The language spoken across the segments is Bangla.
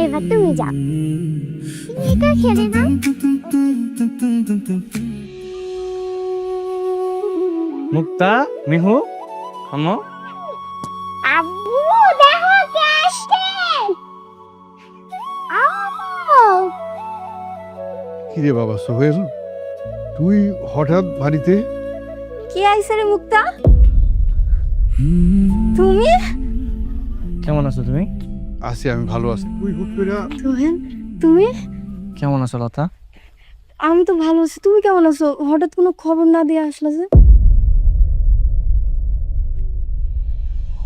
এবার তুমি যাও, তুমি এটা খেলে নাও। মুক্তা, মিহু, আম্মু। আব্বু দেখো কে আসছে। আম্মু কিরে বাবা সোহেল, তুই হঠাৎ বাড়িতে? কি আইছে রে মুক্তা? তুমি? কেমন আছো তুমি? আছি, আমি ভালো আছি। তুই হুট করে সোহেল, তুমি? কেমন আছো লতা? আমি তো ভালো আছি, তুমি কেমন আছো? হঠাৎ কোনো খবর না দিয়ে আসলা যে?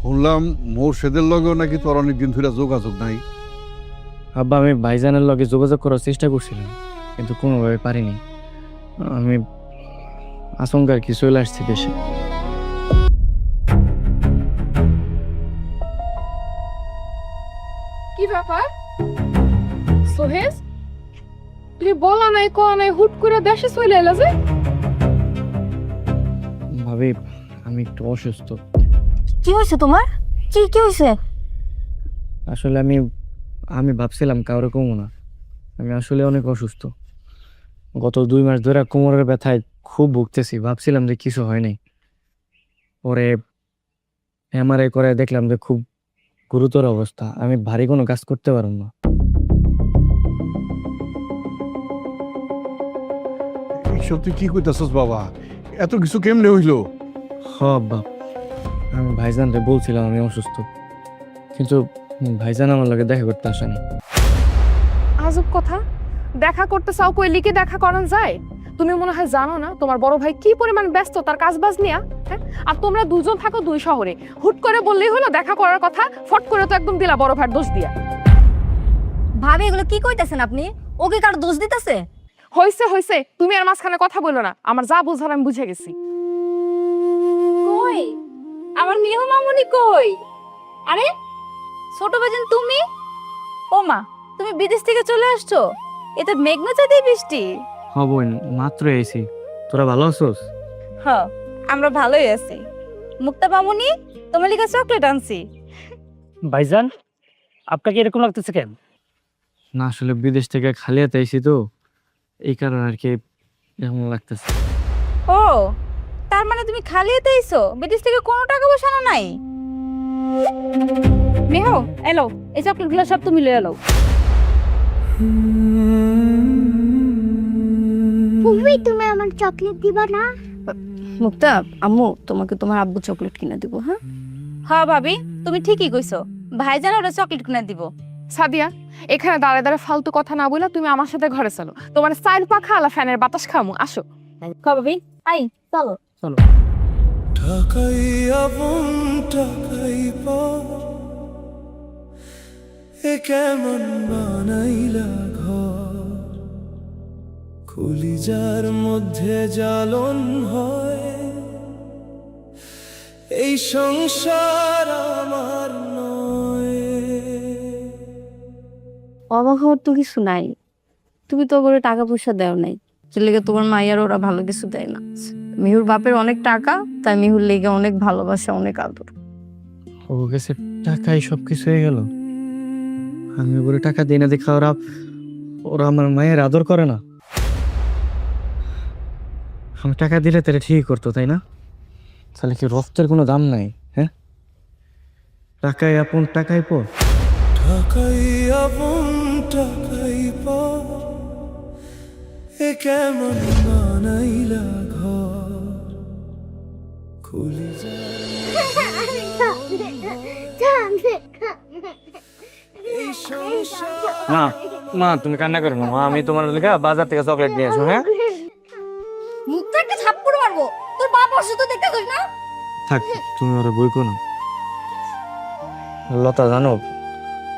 শুনলাম মোর্শেদের লগেও নাকি তোর অনেকদিন ধরে যোগাযোগ নাই। আব্বা, আমি ভাইজানের লগে যোগাযোগ করার চেষ্টা করছিলাম, কিন্তু কোনোভাবে পারিনি। আমি আশঙ্কার কি চলে আসছি দেশে। কি ব্যাপার সোহেজ? তুই বলা নাই কোয়া নাই, হুট করে দেশে চলে এলা যে? ভাবি, আমি একটু অসুস্থ। কি হয়েছে তোমার? কি কি হয়েছে? আসলে আমি ভাবছিলাম কাউরে কমো না, আমি আসলে অনেক অসুস্থ। গত 2 মাস ধরে কোমরের ব্যথায় খুব ভুগতেছি। ভাবছিলাম যে কিছু হয় নাই, পরে এমআরআই করে দেখলাম যে খুব গুরুতর অবস্থা। আমি ভারী কোনো কাজ করতে পারব না। এইসব তুই কি কইতাছস বাবা? এত কিছু কেমনে হইলো? হ আব্বা, আমি ভাইজানরে বলছিলাম আমি অসুস্থ, কিন্তু ভাইজান আমার লগে দেখা করতে আসেনি। আজব কথা, দেখা করতে চাও কই লিখে দেখা করান যায়? তুমি মনে হয় জানো না তোমার বড় ভাই কি পরিমাণ ব্যস্ত তার কাজবাজ নিয়া, হ্যাঁ? আর তোমরা দুজন থাকো 2 শহরে, হুট করে বললেই হলো দেখা করার কথা, ফট করে তো একদম দিলা বড় ভাইয়ের দোষ দিয়া। ভাবি, এগুলো কি কইতাছেন আপনি? ওকে কার দোষ দিতেছে? হইছে হইছে, তুমি আর মাঝখানে কথা বললো না। আমার যা বুঝার আমি বুঝে গেছি। কই আমার মিহু মামুনি কই? আরে ছোট বাজান তুমি? ও মা, তুমি বিদেশ থেকে চলে আসছো? এতে মেঘনা চাঁদে বৃষ্টি। হ বোন, মাত্র এসি। তোরা ভালো আছোস? হ্যাঁ, আমরা ভালোই আছি। মুক্তা মামুনি, তোমার লিগা চকলেট আনছি। ভাইজান, আপনাকে এরকম লাগতেছে কেন? না, আসলে বিদেশ থেকে খালি হাতে আইছি তো, এই কারণে আর কি এরকম লাগতেছে। ও, তার মানে তুমি খালি হাতে আইছো? বিদেশ থেকে কোনো টাকা পয়সা আনো নাই? মিহু, এলো, এই চকলেটগুলো সব তুমি লয়ে এলো। ফুফি তুমি আমার চকলেট দিবা না? মুক্তা, আম্মু তোমাকে তোমার আব্বু চকলেট কিনে দিব। হ্যাঁ হ্যাঁ ভাবি, তুমি ঠিকই কইছো, ভাইজান ওরা চকলেট কিনে দিব। সাদিয়া, এখানে দাঁড়ায় দাঁড়ায় ফালতু কথা না বইলা তুমি আমার সাথে ঘরে চলো। তোমার স্টাইল পাখা আলা ফ্যানের বাতাস খামু, আসো। ভাবি, আই চলো। চলো। টাকাই আপন টাকাই পর, এ কেমন বানাইলা ঘর, কলিজার মধ্যে জ্বালন হয়, এই সংসার আমার নয়। অবাক হওয়ার তো কিছু নাই, তুমি তো করে টাকা পয়সা দেও নাই, যে লেগে তোমার মাইয়ার ওরা ভালো কিছু দেয় না। মিহুর বাপের অনেক টাকা, তাই মিহুর লেগে অনেক ভালোবাসা, অনেক আদর। ও গেছে টাকাই সবকিছু হয়ে গেল। আমি ওরে টাকা দিই না দেখা ওরা ওরা আমার মায়ের আদর করে না। আমি টাকা দিলে তারা ঠিক করতো, তাই না? তাহলে কি রক্তের কোনো দাম নাই? হ্যাঁ, টাকাই আপন টাকাই পর। টাকাই আপন টাকাই পর, এ কেমন বানাইলা ঘর, কলিজার এই সংসার। মা, মা তুমি কান্না করো না মা, আমি তোমার লেখা বাজার থেকে চকলেট নিয়ে আসবো। হ্যাঁ, মুখটা একটা থাপ্পড় মারবো, তোর বাপ অসুস্থ দেখতে কই না? থাক, তুমি ওরা বই করো। লতা, জানো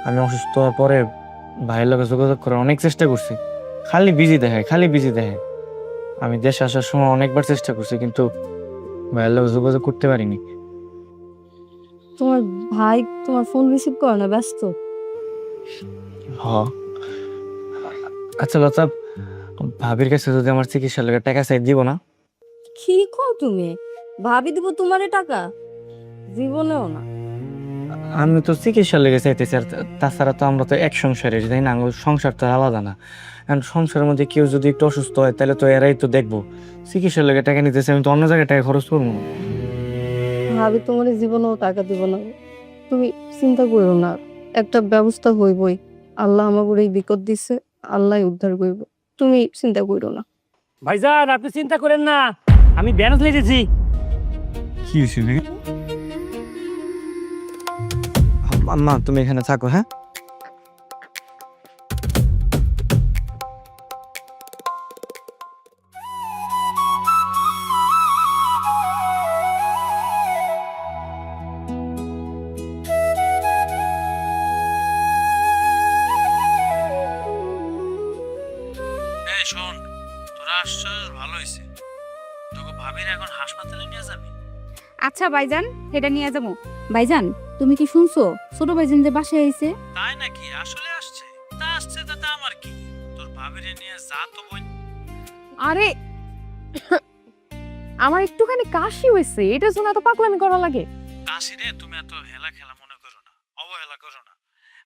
আমি অসুস্থ হওয়ার পরে ভাইয়ের লোকের যোগাযোগ করার অনেক চেষ্টা করছি, খালি বিজি দেখায়, খালি বিজি দেখায়। আমি দেশে আসার সময় অনেকবার চেষ্টা করছি, কিন্তু ভাইয়ের লোক যোগাযোগ করতে পারিনি। তোমার ভাই তোমার ফোন রিসিভ করে না, ব্যস্ত। হ, আচ্ছা লতা, ভাবির কাছে যদি আমার চিকিৎসার লেগে টাকা চাই দিব না? কি কও তুমি? ভাবি দিব তোমারে টাকা? জীবনেও না। আমি তো চিকিৎসা লেগে চাইতেছি, আর তাছাড়া তো আমরা তো এক সংসারের, তাই না? আমার সংসার তো আর আলাদা না। কারণ সংসারের মধ্যে কেউ যদি একটু অসুস্থ হয় তাহলে তো এরাই তো দেখবো। চিকিৎসার লেগে টাকা নিতেছে, আমি তো অন্য জায়গায় টাকা খরচ করবো না। ভাবি তোমার জীবনেও টাকা দিব না, তুমি চিন্তা করো না, একটা ব্যবস্থা হইবই। আল্লাহ আমাকে এই বিপদ দিছে, আল্লাহ উদ্ধার করব, তুমি চিন্তা করো না। ভাইজান আপনি চিন্তা করেন না, আমি ব্যানার লিখেছি। কি হয়েছে? মা তুমি এখানে থাকো, হ্যাঁ? এই শোন, তোরা আসছিস ভালো হয়েছে। তোকে ভাবির এখন হাসপাতালে নিয়ে যাবি। আচ্ছা ভাইজান, এটা নিয়ে যাবো। ভাইজান তুমি কি শুনছো ছোট ভাইজান যে বাসায় আইছে? তাই নাকি? আসলে আসছে? তা আসছে তাতে আমার কি? তোর ভাবিরে নিয়ে যা তো বোন। আরে আমার একটুখানি কাশি হয়েছে, এটার জন্য এত পাগলামি করা লাগে? কাশি রে, তুমি এত হেলা খেলা মনে করো না, অবহেলা করো না।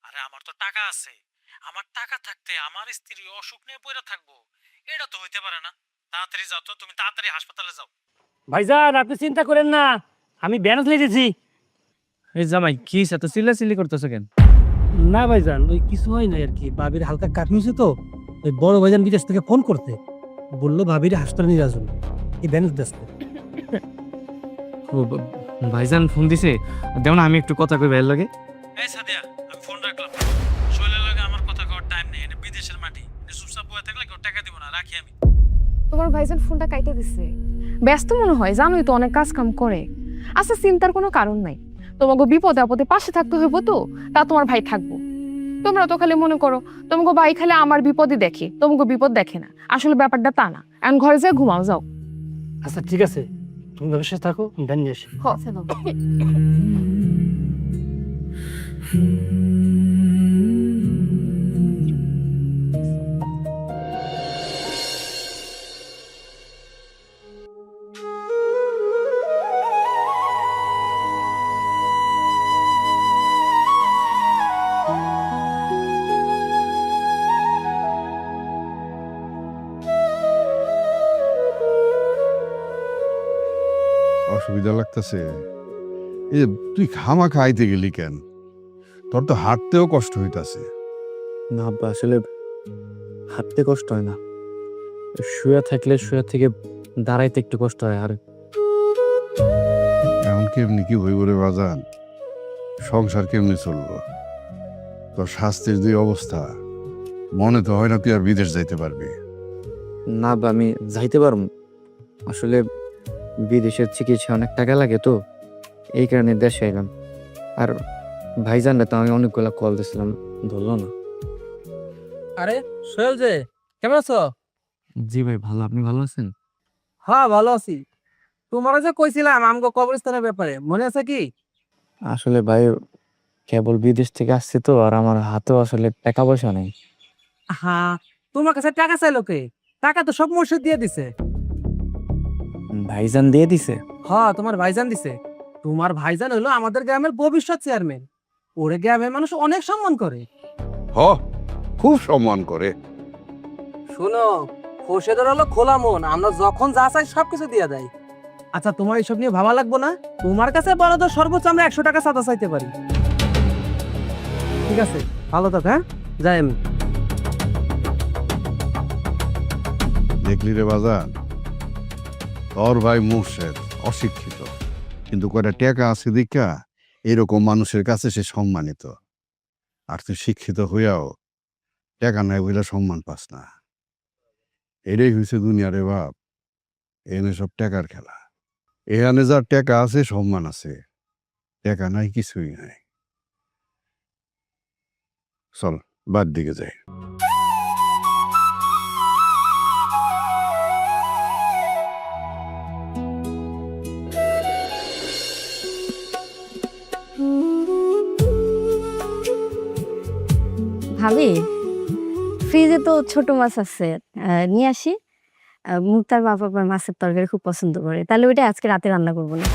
আরে আমার তো টাকা আছে, আমার টাকা থাকতে আমার স্ত্রী অসুখ নিয়ে পড়ে থাকবো, এটা তো হইতে পারে না। তাড়াতাড়ি যাও তো, তুমি তাড়াতাড়ি হাসপাতালে যাও। ভাইজান আপনি চিন্তা করেন না, আমি ব্যানার লিখেছি। এই জামাই কি হয়েছে? এত চিল্লাচিল্লি করতেছো কেন? না ভাইজান, ওই কিছু হয় না আর কি, ভাবির হালকা কাশি হয়েছে তো, ওই বড় ভাইজান বিদেশ থেকে ফোন করতে বললো ভাবির হাসপাতালে নিয়ে আসুন, এই ব্যানার দেখতে। ভাইজান ফোন দিছে, দেও না আমি একটু কথা কই ভাইয়ের লগে। এই সাদিয়া, আমি ফোন রাখলাম। শৈলের লগে আমার কথা কওয়ার টাইম নেই, এটা বিদেশের মাটি, এটা চুপচাপ বয়ে থাকলে কেউ টাকা দিব না, রাখি আমি। তোমার ভাইজান ফোনটা কাইটে দিছে, ব্যস্ত মনে হয়, জানোই তো অনেক কাজ কাম করে। আচ্ছা চিন্তার কোনো কারণ নাই, তোমাকে বিপদে আপদে পাশে থাকতে হইব, তো তা তোমার ভাই থাকবো। তোমরা তো খালি মনে করো তোমাকে ভাই খালি আমার বিপদই দেখে, তোমাকে বিপদ দেখে না। আসলে ব্যাপারটা তা না। এখন ঘরে যেয়ে ঘুমাও যাও। আচ্ছা ঠিক আছে, তুমি ব্যবসায় থাকো, আমি ব্যান নিয়ে আসি। অসুবিধা লাগতেছে? এই যে তুই খামা খাইতে গেলি কেন? তোর তো হাঁটতেও কষ্ট হইতাছে। না আব্বা, আসলে হাঁটতে কষ্ট হয় না, শুয়ে থাকলে শুয়ে থেকে দাঁড়াইতে একটু কষ্ট হয়। আর এমন কেমনি কি হইব রে বাজান? সংসার কেমনি চলবো? তোর স্বাস্থ্যের যে অবস্থা, মনে তো হয় না তুই আর বিদেশ যাইতে পারবি। না আব্বা, আমি যাইতে পারবো। আসলে বিদেশের চিকিৎসা অনেক টাকা লাগে, তো এই কারণে দেশে এলাম। আর ভাইজানরা তো আমি অনেকগুলা কল দিয়েছিলাম, ধরলো না। আরে সোহেল যে, কেমন আছো? জি ভাই ভালো, আপনি ভালো আছেন? হ্যাঁ ভালো আছি। তোমার যে কইছিলাম আমগো কবরস্থানের ব্যাপারে, মনে আছে কি? আসলে ভাই কেবল বিদেশ থেকে আসছে তো, আর আমার হাতেও আসলে টাকা পয়সা নেই। হ্যাঁ, তোমার কাছে টাকা চাইলো কে? টাকা তো সব মুর্শিদ দিয়ে দিছে। ভাইজান দিয়ে দিছে? হ্যাঁ, তোমার ভাইজান দিছে। তোমার ভাইজান হলো আমাদের গ্রামের ভবিষ্যৎ চেয়ারম্যান। ওরে গ্রামের মানুষ অনেক সম্মান করে। হ, খুব সম্মান করে। শুনো, খোরশেদের হলো খোলা মন, আমরা যখন যা চাই সবকিছু দিয়ে দেয়। আচ্ছা তোমার এইসব নিয়ে ভাবা লাগবো না, তোমার কাছে বলো তো সর্বোচ্চ আমরা 100 টাকা চাঁদা চাইতে পারি। ঠিক আছে, ভালো থাক। হ্যাঁ, যাই আমি। দেখলি রে বাজান, তোর ভাই মুর্শেদ অশিক্ষিত, কিন্তু কয়টা টাকা আছে দেখা এরকম মানুষের কাছে সে সম্মানিত। আর তুই শিক্ষিত হইয়াও টাকা নাই বইলা সম্মান পাস না। এটাই হয়েছে দুনিয়া রে বাপ। এনে সব টাকার খেলা। এখানে যার টাকা আছে সম্মান আছে, টাকা নাই কিছুই নাই। চল বাদ দিকে যাই। ভাবি ফ্রিজে তো ছোট মাছ আছে, নিয়ে আসি। মুক্তার বাবা আবার মাছের তরকারি খুব পছন্দ করে, তাহলে ওইটা আজকে রাতে রান্না করবো না।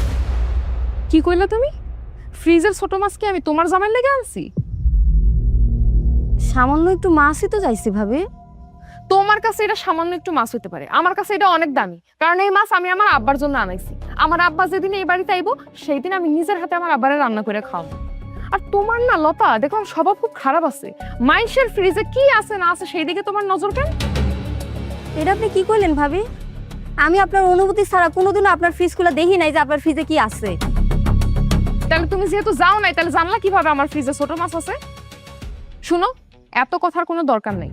কি কইলা তুমি? ফ্রিজের ছোট মাছ কি আমি তোমার জামাই লেগে আনছি? সামান্য একটু মাছই তো চাইছি ভাবি। তোমার কাছে এটা সামান্য একটু মাছ হতে পারে, আমার কাছে এটা অনেক দামি, কারণ এই মাছ আমি আমার আব্বার জন্য আনাইছি। আমার আব্বা যেদিন এই বাড়িতে আইবো সেই দিন আমি নিজের হাতে আমার আব্বারে রান্না করে খাওয়াবো। আর তোমার না লতা, দেখো স্বভাব খুব খারাপ আছে। মাইন্সের ফ্রিজে কি আছে না আছে সেই দিকে তোমার নজর কেন? এটা আপনি কি করলেন ভাবি? আমি আপনার অনুমতি ছাড়া কোনোদিনও আপনার ফ্রিজ খুলে দেখি নাই যে আপনার ফ্রিজে কি আছে। তাহলে তুমি যেহেতু যাও নাই, তাহলে জানলা কিভাবে আমার ফ্রিজে ছোট মাছ আছে? শুনো, এত কথার কোনো দরকার নেই।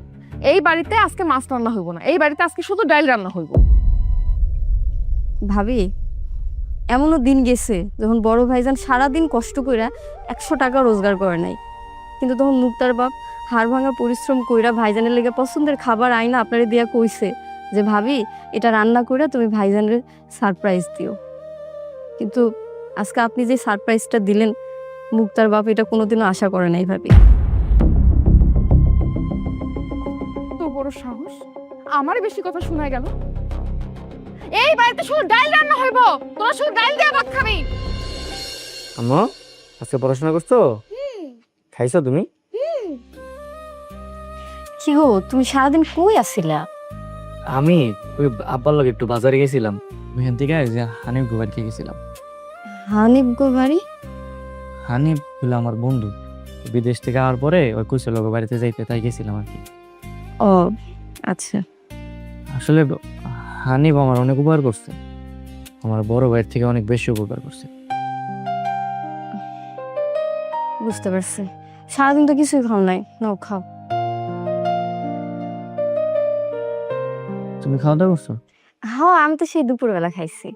এই বাড়িতে আজকে মাছ রান্না হইব না, এই বাড়িতে আজকে শুধু ডাল রান্না হইব। ভাবি, এমনও দিন গেছে যখন বড় ভাইজান সারাদিন কষ্ট কইরা 100 টাকা রোজগার করে নাই, কিন্তু তখন মুক্তার বাপ হাড় ভাঙা পরিশ্রম কইরা ভাইজানের লেগে পছন্দের খাবার আইনা আপনারে দিয়া কইছে যে ভাবি এটা রান্না কইরা তুমি ভাইজানের সারপ্রাইজ দিও। কিন্তু আজকে আপনি যে সারপ্রাইজটা দিলেন, মুক্তার বাপ এটা কোনোদিনও আশা করে নাই ভাবি। তো বড় সাহস, আমার বেশি কথা শোনায় গেল। এই বাড়িতে শুধু ডাল রান্না হইব, তোরা শুধু ডাল দিয়ে ভাত খাবি। আম্মা, আজকে পড়াশোনা করছো? খাইছো তুমি? কি গো, তুমি সারাদিন কই আছিলা? আমি ওই আব্বার লগে একটু বাজারে গেছিলাম, ওইখান থেকে যে হানিফ গোবাড়িতে গেছিলাম। হানিফ গো বাড়ি? হানিফ হলো আমার বন্ধু, বিদেশ থেকে আওয়ার পরে ওই কুশল বাড়িতে যাইতে তাই গেছিলাম আর কি। ও আচ্ছা। আসলে হানিফ আমার অনেক উপকার করছে, আমার বড় ভাইয়ের থেকে অনেক বেশি উপকার করছে। বুঝতে পারছি। সারাদিন তো কিছুই খাও নাই, নাও খাও। তুমি খাওয়া দাওয়া করছো? হ্যাঁ, আমি তো সেই দুপুরবেলা খাইছি।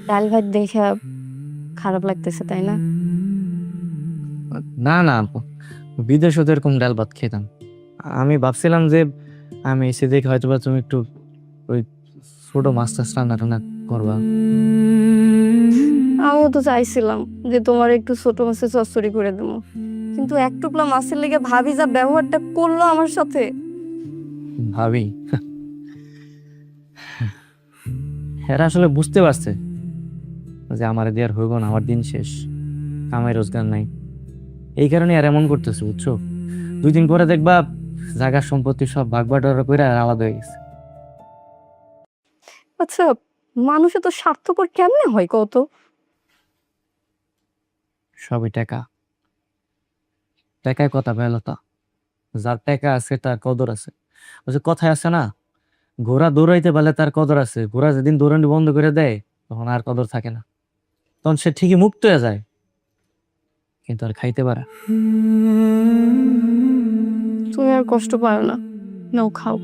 ডাল ভাত দেখে খারাপ লাগতেছে, তাই না? না না আপু, বিদেশে তো এরকম ডাল ভাত খেতাম। আমি ভাবছিলাম যে আমি এসে দেখে হয়তো বা তুমি একটু ওই ছোট মাছ টাছ রান্না টান্না করবা। আমিও তো চাইছিলাম যে তোমার একটু ছোট মাছের চচ্চড়ি করে দেবো, কিন্তু এক টুকলা মাছের লেগে ভাবি যা ব্যবহারটা করলো আমার সাথে। ভাবি এরা আসলে বুঝতে পারছে যে আমার দেওয়ার হইব না, আমার দিন শেষ, কামাই রোজগার নাই, এই কারণে আর এমন করতেছে, বুঝছো? 2 দিন পরে দেখবা জায়গার সম্পত্তি সব ভাগ বাটোয়ারা করে আর আলাদা হয়ে গেছে। আচ্ছা, মানুষে তো স্বার্থপর কেমনে হয় কত? সবই টাকা, টাকায় কথা বেলতা, যার টাকা আছে তার কদর আছে। ওই যে কথায় আছে না, ঘোড়া দৌড়াইতে পারলে তার কদর আছে, ঘোড়া যেদিন দৌড়ানি বন্ধ করে দেয় তখন আর কদর থাকে না, তখন সে ঠিকই মুক্ত হয়ে যায় কিন্তু আর খাইতে পারে। তুমি আর কষ্ট পাও না, নাও খাও।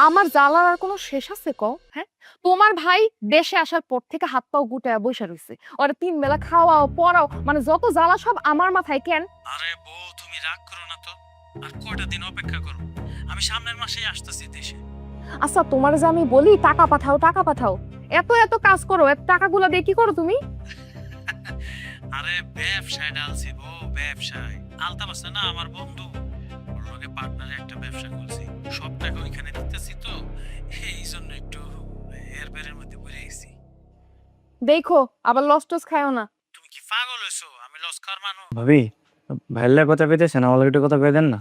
আমার জ্বালার আর কোনো শেষ আছে ক? হ্যাঁ, তোমার ভাই দেশে আসার পর থেকে হাত পাও গুটায় বসে রইছে, ওরা 3 বেলা খাওয়াও পড়াও, মানে যত জ্বালা সব আমার মাথায়। কেন? আরে বউ, তুমি রাগ করো না তো, আর কয়টা দিন অপেক্ষা করো, আমি সামনের মাসেই আসতেছি দেশে। আচ্ছা, তোমার যে আমি বলি টাকা পাঠাও টাকা পাঠাও, এত এত কাজ করো, এত টাকাগুলো দিয়ে কি করো তুমি? আরে ব্যবসায় ডালছি বউ, ব্যবসায়। আলতাফ আছে না আমার বন্ধু, ওর লগে পার্টনারে একটা ব্যবসা করছি, সব টাকা ওইখানে দিতেছি, তো এই জন্য একটু এর বেরের মধ্যে পড়ে গেছি। দেখো আবার লস টস খায়ও না। তুমি কি পাগল হইছো? আমি লস খাওয়ার মানুষ? ভাবি, ভাইয়ের কথা পেতেছেন, আমার একটু কথা কয়ে দেন না।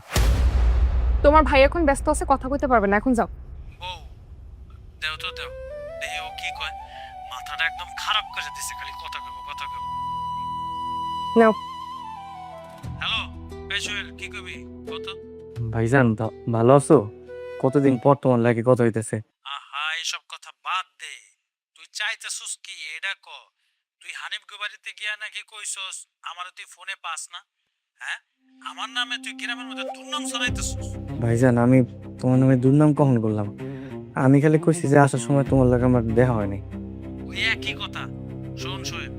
তোমার ভাই এখন ব্যস্ত আছে, কথা কইতে পারবে না, এখন যাও। বউ, দেও তো দেও, দেখি ও কি কয়। মাথাটা একদম খারাপ করে দিছে, খালি কথা কইব কথা কইব। নাও। হ্যালো, এই সোহেল, কি কইবি কত? ভাইজান ভালো আছো? কতদিন পর তোমার লাগে কথা হইতেছে। আহা, এইসব কথা বাদ দে, তুই চাইতেছস কি এটা ক? তুই হানিফ বাড়িতে গিয়া নাকি কইছস আমারে তুই ফোনে পাস না? হ্যাঁ, আমার নামে তুই গ্রামের মধ্যে দুর্নাম ছড়াইতেছস। ভাইজান, আমি তোমার নামে দুর্নাম কখন করলাম? আমি খালি কইছি যে আসার সময় তোমার লাগে আমার দেখা হয়নি। ওই একই কথা। শোন সোহেল,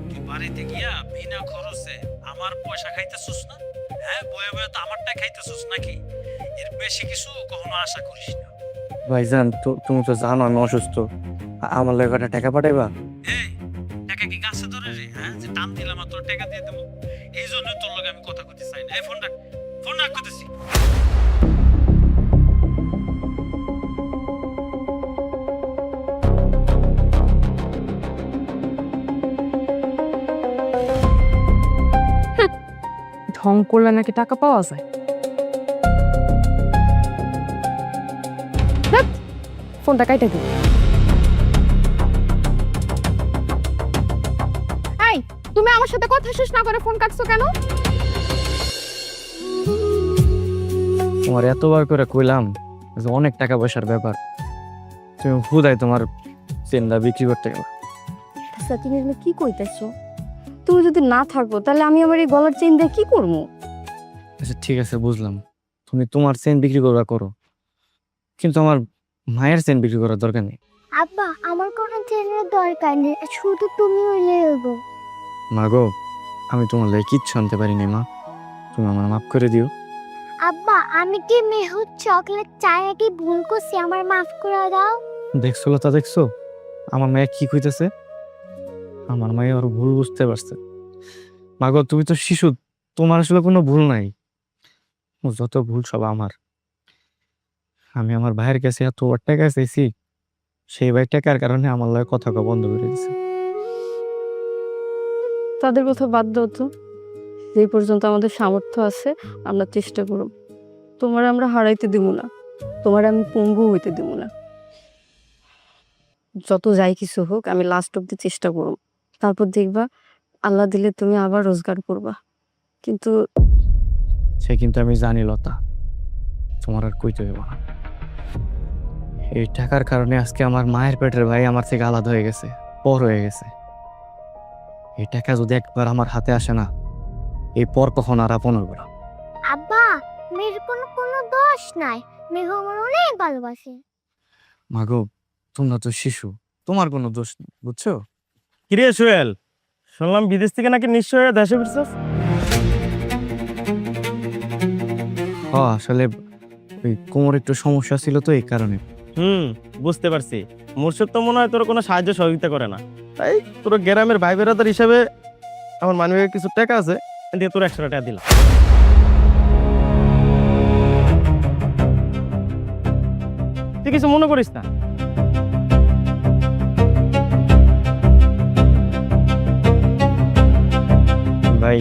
তুই বাড়িতে গিয়া বিনা খরচে আমার পয়সা খাইতেছস না? হ্যাঁ, বয়ে বয়ে তো আমারটাই খাইতেছস নাকি? এর বেশি কিছু কখনো আশা করিস না। ভাইজান তুমি তো জানো আমি অসুস্থ, আমার লাগে কটা টাকা পাঠাইবা? এই টাকা কি গাছে ধরে রে? হ্যাঁ, যে টান দিলাম আর তোর টাকা দিয়ে দেবো? এই জন্য তোর লগে আমি কথা কইতে চাই না। এই ফোন রাখ, ফোন রাখ কইতেছি। ঢং করলে নাকি টাকা পাওয়া যায়? ধ্যাৎ, ফোনটা কাইটা দিই। এই, তুমি আমার সাথে কথা শেষ না করে ফোন কাটছো কেন? তোমার এতবার করে কইলাম যে অনেক টাকা পয়সার ব্যাপার, তুমি হুদাই তোমার চেনটা বিক্রি করতে গেল। আচ্ছা তুমি এগুলো কি কইতেছো? তুমি যদি না থাকো তাহলে আমি আমার এই গলার চেইন দিয়ে কি করবো? আচ্ছা ঠিক আছে বুঝলাম, তুমি তোমার চেন বিক্রি করবা করো, কিন্তু আমার মায়ের চেন বিক্রি করার দরকার নেই। আব্বা আমার কোনো চেনের দরকার নেই, শুধু তুমি হইলে হইব। মা গো, আমি তোমার লাগে কিচ্ছু আনতে পারি নাই মা, তুমি আমার মাফ করে দিও। আব্বা আমি কি মেহুর চকলেট চায় কি ভুল করছি, আমার মাফ করে দাও। দেখছো লতা, দেখছো আমার মায়ে কি কইতেছে? আমার মায়ে ওর ভুল বুঝতে পারছে। মা গো, তুমি তো শিশু, তোমার আসলে কোনো ভুল নাই, ও যত ভুল সব আমার। আমি আমার ভাইয়ের কাছে এত টাকা চাইছি, সেই ভাই টাকার কারণে আমার লগে কথা কওয়া বন্ধ করে দিছে। তাদের কথা বাদ দাও তো, যেই পর্যন্ত আমাদের সামর্থ্য আছে আমরা চেষ্টা করব। তোমার আমরা হারাইতে দিব না, তোমার আমি পঙ্গু হইতে দিব না। যত যাই কিছু হোক আমি লাস্ট অব্দি চেষ্টা করব, তারপর দেখবা আল্লাহ দিলে তুমি আবার রোজগার করবা। কিন্তু সে কিন্তু আমি জানি লতা, তোমার আর কইতে হইব না। এই টাকার কারণে আজকে আমার মায়ের পেটের ভাই আমার থেকে আলাদা হয়ে গেছে, পর হয়ে গেছে। এই টাকা যদি একবার আমার হাতে আসে না, এই পর কখন আর আপন হইব না। আব্বা মেয়ের কোনো দোষ নাই, মেঘ আমার অনেক ভালোবাসে। মাগো, তোমরা তো শিশু, তোমার কোনো দোষ নেই, বুঝছো? কিরে সোহেল, শুনলাম বিদেশ থেকে নাকি নিশ্চয় দেশে ফিরছস? আসলে ওই কোমর একটু সমস্যা ছিল তো, এই কারণে। বুঝতে পারছি। মুর্শিদ তো মনে হয় তোর কোনো সাহায্য সহযোগিতা করে না, তাই তোর গ্রামের ভাই বেরাদার হিসাবে আমার মানবিকের কিছু টাকা আছে, দিয়ে তোর 100 টাকা দিলাম। তুই কিছু মনে করিস না। ভাই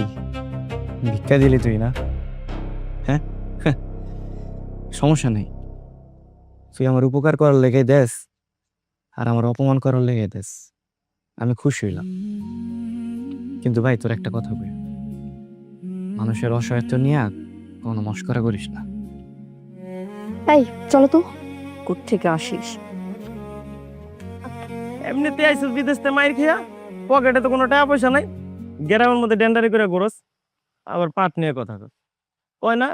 ভিক্ষা দিলি তুই না? হ্যাঁ, সমস্যা নেই, তুই আমার উপকার করার লেগে দেস আর আমার অপমান করার লেগে দেস, আমি খুশি হইলাম। কিন্তু ভাই তোর একটা কথা বলি, মানুষের অসহায়ত্ব নিয়ে কোনো মস্করা করিস না। এই চলো তো, কোথ থেকে আসিস? এমনিতে আইসিস বিদেশ থেকে মাইর খেয়া, পকেটে তো কোনো টাকা পয়সা নাই, গ্রামের মধ্যে ডেন্ডারি করে ঘোরস, আবার পাট নিয়ে কথা কয় না।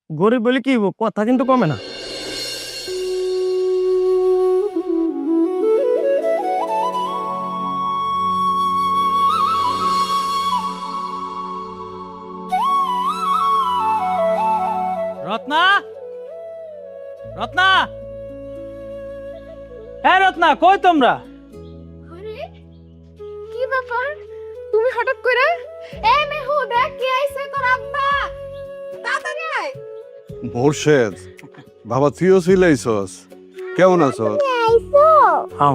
গরিব বলে কি হইব, কথা কিন্তু কমে না। রত্না, রত্না, হ্যাঁ রত্না, কই তোমরা? আরে কি ব্যাপার, তুমি হঠাৎ করে? এ মেহু দেখ কি আইছে তোর আব্বা, তাড়াতাড়ি আয়। মোর্শেদ, বাবা তুইও ছিলাইছস, কেমন আছস? আইসো?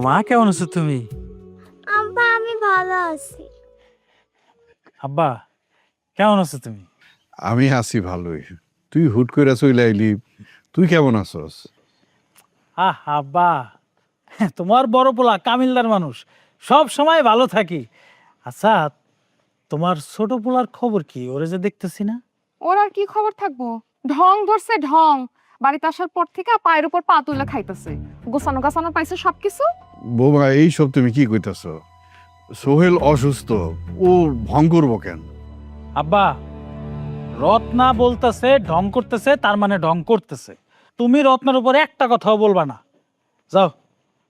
মা কেমন আছো তুমি? আব্বা আমি ভালো আছি। আব্বা কেমন আছো তুমি? আমি আছি ভালোই, তুই হুট করে চলে আইলি, তুই কেমন আছস? আব্বা, তোমার বড় পোলা কামিলদার মানুষ, সব সময় ভালো থাকি। আচ্ছা, তোমার ছোট পোলার খবর কি? ওরে যে দেখতেছি না। ওর আর কি খবর থাকবো, ঢং ধরছে ঢং। বাড়িতে আসার পর থেকে পায়ের উপর পা তুলে খাইতেছে, গোছানো গাছানো পাইছে সবকিছু। বৌমা এইসব তুমি কি কইতাছ? সোহেল অসুস্থ, ও ভং করবো কেন? আব্বা, রত্না বলতেছে ঢং করতেছে, তার মানে ঢং করতেছে। তুমি রত্নার উপর একটা কথাও বলবা না। যাও,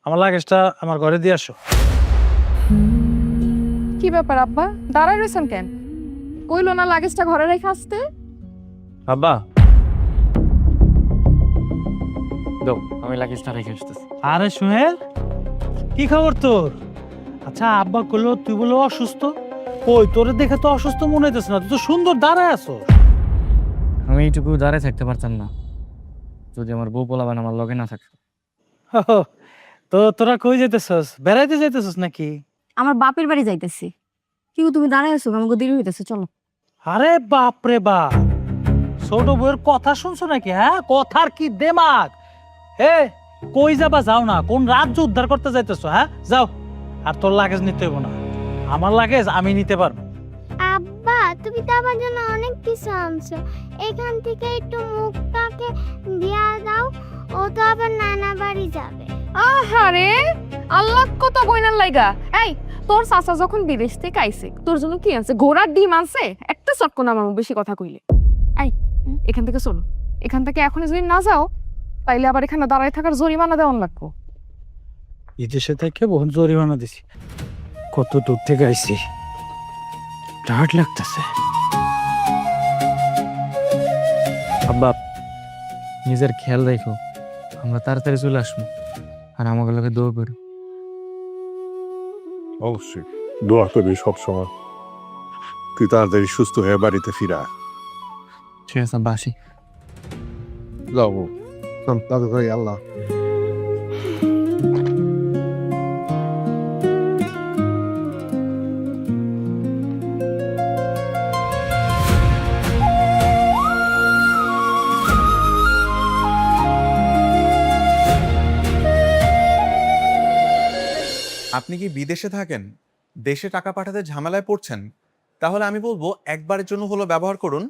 আমার লাগেজটা আমার ঘরে দিয়ে আসো। কি ব্যাপার আব্বা, দাঁড়ায় রয়েছেন কেন? কইলো না লাগেজটা ঘরে রেখে আসতে? আব্বা দাও, আমি লাগেজটা রেখে আসতেছি। আরে সোহেল, কি খবর তোর? আচ্ছা, আব্বা কইলো তুই বলে অসুস্থ। কই, তোরে দেখে তো অসুস্থ মনে হইতেছে না, তুই তো সুন্দর দাঁড়ায় আছো। আমি এইটুকু দাঁড়ায় থাকতে পারতাম না যদি আমার বউ পোলাবান আমার লগে না থাকতো। তো তোরা কই যাইতেছস? বেড়াইতে যাইতেছস নাকি? আমার বাপের বাড়ি যাইতেছি। কি গো, তুমি দাঁড়ায় আছো, আমাকে দেরি হইতেছে, চলো। আরে বাপ রে বাপ, ছোট বউয়ের কথা শুনছো নাকি? হ্যাঁ, কথার কি দেমাগ? হে, কই যাবা? যাও না, কোন রাজ্য উদ্ধার করতে যাইতেছো? হ্যাঁ যাও। আর তোর লাগেজ নিতে হইব না, আমার লাগেজ আমি নিতে পারবো। আব্বা তুমি তো আমার জন্য অনেক কিছু আনছো, এখান থেকে একটু মুখটাকে দিয়া দাও, ও তো আবার নানা বাড়ি যাবে। আহারে, আল্লাহ কত বইনার লাইগা। এই, তোর চাচা যখন বিদেশ থেকে আইছে, তোর জন্য কি আনছে? ঘোড়ার ডিম আনছে? একটা চটকো না আমার বেশি কথা কইলে। এই, এখান থেকে চলো। এখান থেকে এখন যদি না যাও, তাইলে আবার এখানে দাঁড়ায় থাকার জরিমানা দেওয়ান লাগবো। বিদেশে থেকে বহুত জরিমানা দিছি, কত দূর থেকে আইছি, টায়ার্ড লাগতেছে। আব্বা নিজের খেয়াল রাখো, আমরা তাড়াতাড়ি চলে আসবো, আর আমাকে লোকে দৌড় করো। অবশ্যই দোয়া করবি সবসময়, তুই তাড়াতাড়ি সুস্থ হয়ে বাড়িতে ফিরা। ঠিক আছে আব্বা, আসি। যাও দাদু ভাই, আল্লাহ। আপনি কি বিদেশে থাকেন, দেশে টাকা পাঠাতে ঝামেলায় পড়ছেন? তাহলে আমি বলবো একবারের জন্য হলো ব্যবহার করুন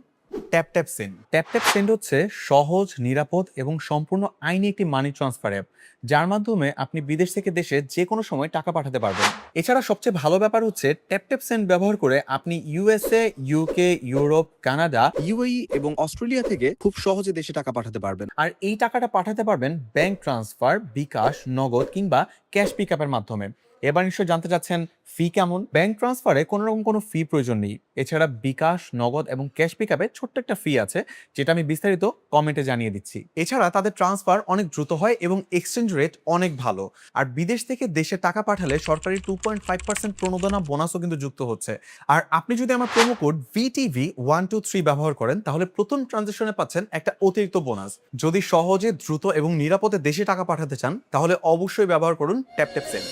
ট্যাপ সেন্ড। ট্যাপ সেন্ড হচ্ছে সহজ, নিরাপদ এবং সম্পূর্ণ আইনি একটি মানি ট্রান্সফার অ্যাপ, যার মাধ্যমে আপনি বিদেশ থেকে দেশে যে কোনো সময় টাকা পাঠাতে পারবেন। এছাড়া সবচেয়ে ভালো ব্যাপার হচ্ছে ট্যাপ সেন্ড ব্যবহার করে আপনি USA, UK, Europe, Canada, UAE এবং অস্ট্রেলিয়া থেকে খুব সহজে দেশে টাকা পাঠাতে পারবেন। আর এই টাকাটা পাঠাতে পারবেন ব্যাংক ট্রান্সফার, বিকাশ, নগদ কিংবা ক্যাশ পিকআপের মাধ্যমে। এবার নিশ্চয় জানতে চাচ্ছেন ফি কেমন? ব্যাংক ট্রান্সফারে কোনো রকম কোনো ফি প্রয়োজন নেই। এছাড়া বিকাশ, নগদ এবং ক্যাশ পিকআপে ছোট্ট একটা ফি আছে, যেটা আমি বিস্তারিত কমেন্টে জানিয়ে দিচ্ছি। এছাড়া তাদের ট্রান্সফার অনেক দ্রুত হয় এবং এক্সচেঞ্জ রেট অনেক ভালো। আর বিদেশ থেকে দেশে টাকা পাঠালে সরকারি 2.5% প্রণোদনা বোনাসও কিন্তু যুক্ত হচ্ছে। আর আপনি যদি আমার প্রোমো কোড VTV123 ব্যবহার করেন, তাহলে প্রথম ট্রানজাকশনে পাচ্ছেন একটা অতিরিক্ত বোনাস। যদি সহজে, দ্রুত এবং নিরাপদে দেশে টাকা পাঠাতে চান, তাহলে অবশ্যই ব্যবহার করুন ট্যাপ সেন্ড।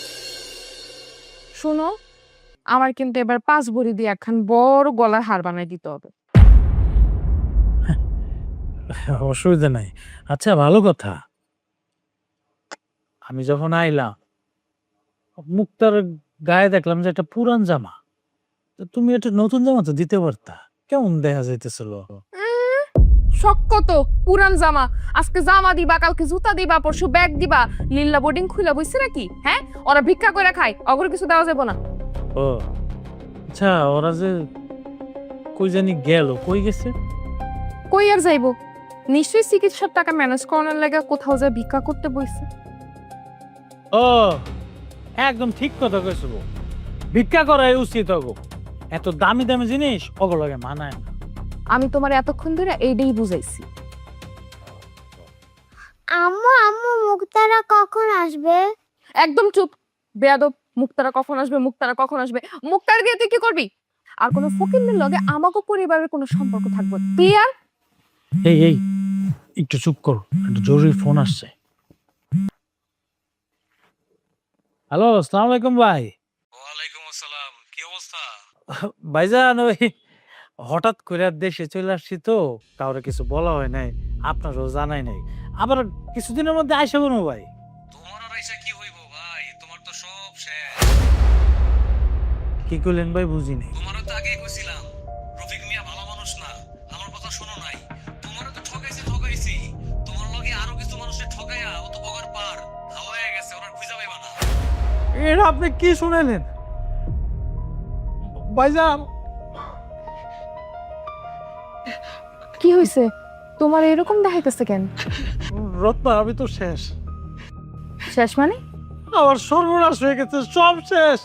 শোনো, আমার কিন্তু এবার 5 ভরি দিয়ে একখান বড় গলার হার বানাই দিতে হবে। অসুবিধা নাই। আচ্ছা, ভালো কথা, আমি যখন আইলাম মুক্তার গায়ে দেখলাম যে একটা পুরান জামা, তো তুমি একটা নতুন জামা তো দিতে পারতা, কেমন দেখা যাইতেছিল? শখ কত পুরান জামা, আজকে জামা দিবা, কালকে জুতা দিবা, পরশু ব্যাগ দিবা, লিল্লা বোর্ডিং খুইলা বইছে নাকি? হ্যাঁ, ওরা ভিক্ষা করে খায়, অগর কিছু দেওয়া যাবে না। ও আচ্ছা, ওরা যে কই জানি গেল, কই গেছে? কই আর যাইবো, নিশ্চয়ই চিকিৎসার টাকা ম্যানেজ করানোর লাগা কোথাও যায় ভিক্ষা করতে বইছে। ও একদম ঠিক কথা কইছো, ভিক্ষা করাই উচিত। ওগো এত দামি দামি জিনিস ওগুলো লাগে মানায় না। আমি তোমার এতক্ষণ ধরে এইটাই বুঝাইছি। আম্মু আম্মু মুক্তারা কখন আসবে? একদম চুপ, বেয়াদব। মুক্তারা কখন আসবে, মুক্তারা কখন আসবে? মুক্তার দিয়ে তুই কি করবি? আর কোনো ফকিরের লগে আমাকে পরিবারের কোনো সম্পর্ক থাকবে ক্লিয়ার? এই এই একটু চুপ করো, একটা জরুরি ফোন আসছে। হ্যালো, আসসালামু আলাইকুম ভাই। ওয়ালাইকুম আসসালাম, কি অবস্থা? ভাইজান, ওই হঠাৎ করে দেশে চলে আসছি তো, কাউরে কিছু বলা হয় নাই, আপনারও জানাই নাই। আবার কিছুদিনের মধ্যে আইসা বলবো ভাই। তোমার আর আইসা কি হইব ভাই, তোমার তো সব শেষ। কি করলেন ভাই, বুঝিনি। তোমারও তো আগেই কইছিলাম রফিক মিয়া ভালো মানুষ না, আমার কথা শোনো নাই। তোমারও তো ঠকাইছি। তোমার লগে আরো কিছু মানুষের ঠকাইয়া ও তো বগার পার হাওয়ায় গেছে, ওনার খুঁজা পাইবা না। এটা আপনি কি শুনাইলেন ভাইজান? কি হয়েছে তোমার এরকম দেখাইতেছে কেন? রত্না, আমি তো শেষ। শেষ মানে? আমার সর্বনাশ হয়ে গেছে, সব শেষ।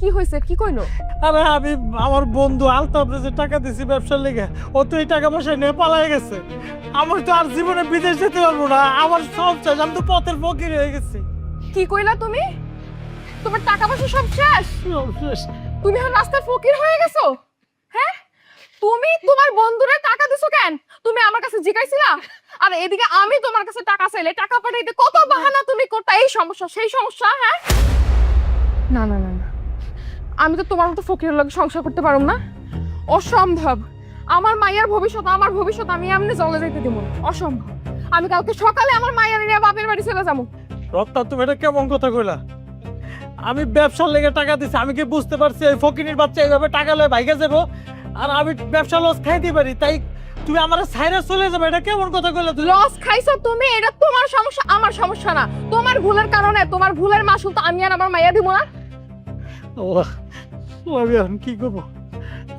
কি হয়েছে, কি কইলো? আরে আমি আমার বন্ধু আলতাফরে যে টাকা দিছি ব্যবসার লেগে, ও তো এই টাকা পয়সা নিয়ে পালাই গেছে। আমার তো আর জীবনে বিদেশ যেতে পারবো না, আমার সব শেষ, আমি তো পথের ফকির হয়ে গেছি। কি কইলা তুমি? তোমার টাকা পয়সা সব শেষ? তুমি এখন রাস্তার ফকির হয়ে গেছো? হ্যাঁ, তুমি তোমার বন্ধুরে টাকা দিছো কেন? তুমি আমার কাছে জিজ্ঞাসিলা? আর এদিকে আমি তোমার কাছে টাকা চাইলে টাকা পাঠাইতে কত বাহানা তুমি করতা, এই সমস্যা সেই সমস্যা। হ্যাঁ, না না না না, আমি তো তোমার মতো ফকিরের লগে সংসার করতে পারুম না, অসম্ভব। আমার মায়ের ভবিষ্যৎ, আমার ভবিষ্যৎ আমি এমনি চলে যাইতে দিব না, অসম্ভব। আমি কালকে সকালে আমার মায়ের নিয়ে বাপের বাড়ি চলে যাবো। রত্না, তুমি এটা কেমন কথা কইলা? আমি ব্যবসার লেগে টাকা দিছি, আমি কি বুঝতে পারছি এই ফকিরের বাচ্চা এইভাবে টাকা লয়ে ভাইগে যাবো আর আমি ব্যবসা লস খাইতে পারি, তাই তুমি আমার সাইরা চলে যাবে? এটা কেমন কথা কইলা? লস খাইছো তুমি, এটা তোমার সমস্যা, আমার সমস্যা না। তোমার ভুলের কারণে, তোমার ভুলের মাসুল তো আমি আর আমার মাইয়া দিব না। আমি এখন কি করবো?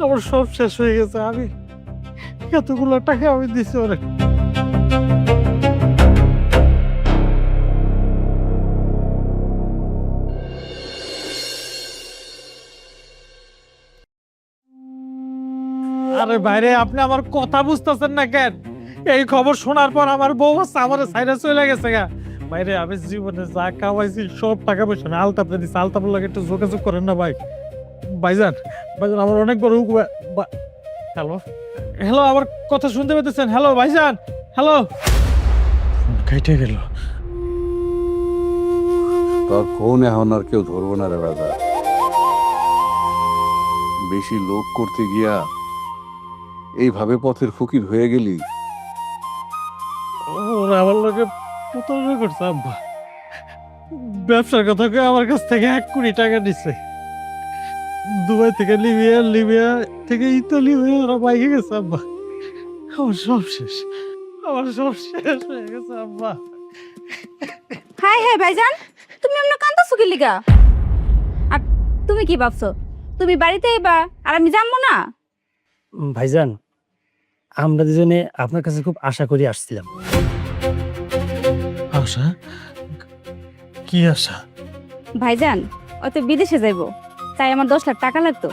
আমার সব শেষ হয়ে গেছে। আমি এতগুলো টাকা আমি দিছি ওরে। আরে বাইরে, আপনি আমার কথা বুঝতেছেন না কেন? এই খবর শোনার পর আমার বউ আছে আমার সাইডে চলে গেছে গা। বাইরে, আমি জীবনে যা কামাইছি সব টাকা পয়সা আমি আলতাপে দিচ্ছি। আলতাপের লাগে একটু যোগাযোগ করেন না ভাই। ভাইজান, ভাইজান আমার অনেক বড় হ্যালো হ্যালো, আমার কথা শুনতে পেতেছেন? হ্যালো ভাইজান, হ্যালো। কেটে গেল। তোর ফোন এখন আর কেউ ধরবো না রে বাজার। বেশি লোক করতে গিয়া এইভাবে পথের ফকির হয়ে গেলি। ওরা আমার লোকে প্রতারণা করছে আব্বা। ব্যবসার কথা কয়ে আমার কাছ থেকে 1 কোটি টাকা নিচ্ছে। দুবাই থেকে লিবিয়া, লিবিয়া থেকে ইতালি হয়ে ওরা বাইকে গেছে আব্বা। আমার সব শেষ, আমার সব শেষ হয়ে গেছে আব্বা। হাই হাই ভাইজান, তুমি এমন কান্দাছো কি লিগা? আর তুমি কি ভাবছো তুমি বাড়িতে আইবা আর আমি জানবো না? ভাইজান, আমরা দুজনে আপনার কাছে খুব আশা করে আসছিলাম। আশা? কি আশা? ভাইজান, ও তো বিদেশে যাইবো, তাই আমার 10 লাখ টাকা লাগতো।